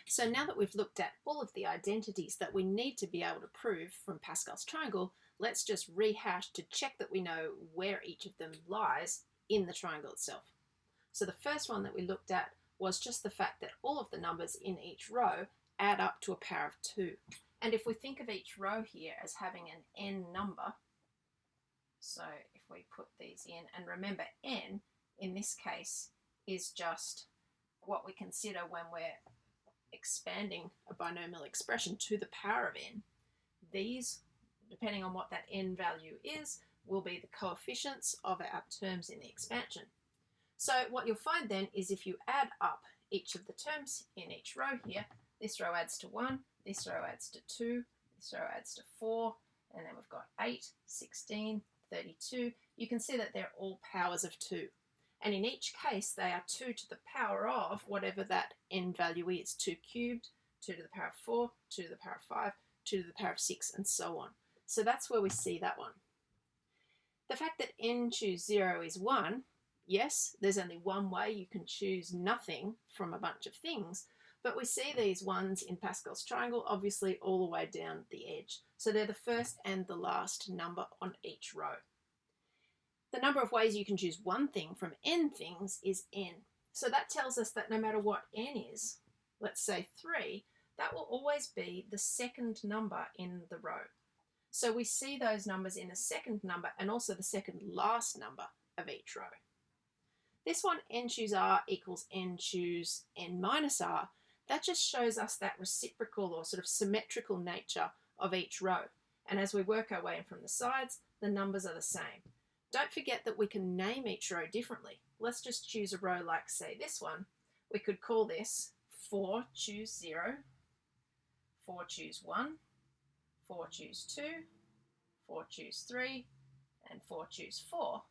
So now that we've looked at all of the identities that we need to be able to prove from Pascal's triangle, let's just rehash to check that we know where each of them lies in the triangle itself. So the first one that we looked at was just the fact that all of the numbers in each row add up to a power of 2. And if we think of each row here as having an n number, so if we put these in, and remember n in this case is just what we consider when we're expanding a binomial expression to the power of n. These, depending on what that n value is, will be the coefficients of our terms in the expansion. So what you'll find then is if you add up each of the terms in each row here, this row adds to 1, this row adds to 2, this row adds to 4, and then we've got 8, 16, 32. You can see that they're all powers of 2. And in each case, they are 2 to the power of whatever that n value is. 2 cubed, 2 to the power of 4, 2 to the power of 5, 2 to the power of 6, and so on. So that's where we see that one. The fact that n choose 0 is 1, yes, there's only one way you can choose nothing from a bunch of things, but we see these ones in Pascal's triangle obviously all the way down the edge. So they're the first and the last number on each row. The number of ways you can choose one thing from n things is n. So that tells us that no matter what n is, let's say 3, that will always be the second number in the row. So we see those numbers in the second number and also the second last number of each row. This one, n choose r equals n choose n minus r, that just shows us that reciprocal or sort of symmetrical nature of each row. And as we work our way in from the sides, the numbers are the same. Don't forget that we can name each row differently. Let's just choose a row like, say, this one. We could call this 4 choose 0, 4 choose 1, 4 choose 2, 4 choose 3, and 4 choose 4.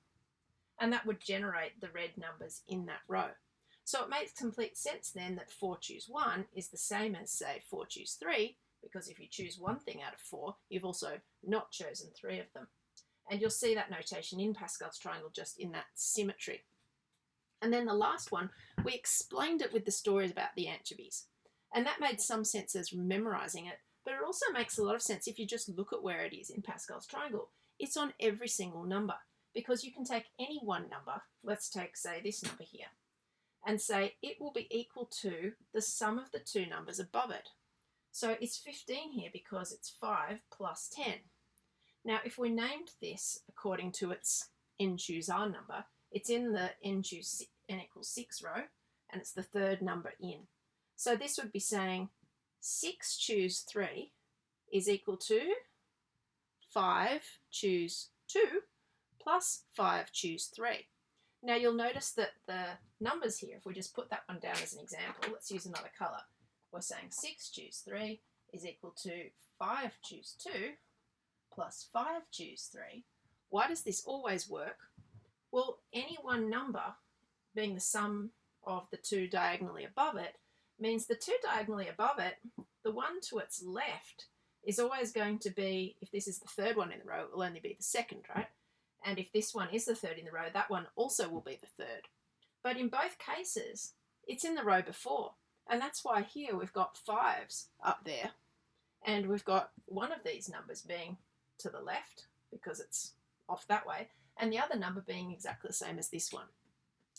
And that would generate the red numbers in that row. So it makes complete sense then that 4 choose 1 is the same as, say, 4 choose 3, because if you choose one thing out of 4, you've also not chosen 3 of them. And you'll see that notation in Pascal's triangle just in that symmetry. And then the last one, we explained it with the stories about the anchovies. And that made some sense as memorizing it, but it also makes a lot of sense if you just look at where it is in Pascal's triangle. It's on every single number, because you can take any one number, let's take, say, this number here, and say it will be equal to the sum of the two numbers above it. So it's 15 here because it's 5 plus 10. Now, if we named this according to its n choose r number, it's in the n equals 6 row, and it's the third number in. So this would be saying 6 choose 3 is equal to 5 choose 2 plus 5 choose 3. Now you'll notice that the numbers here, if we just put that one down as an example, let's use another colour. We're saying 6 choose 3 is equal to 5 choose 2 plus 5 choose 3. Why does this always work? Well, any one number being the sum of the two diagonally above it means the two diagonally above it, the one to its left is always going to be, if this is the third one in the row, it will only be the second, right? And if this one is the third in the row, that one also will be the third. But in both cases, it's in the row before. And that's why here we've got 5s up there. And we've got one of these numbers being to the left because it's off that way, and the other number being exactly the same as this one.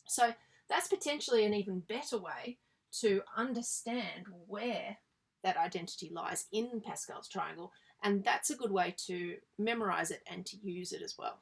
So that's potentially an even better way to understand where that identity lies in Pascal's triangle, and that's a good way to memorize it and to use it as well.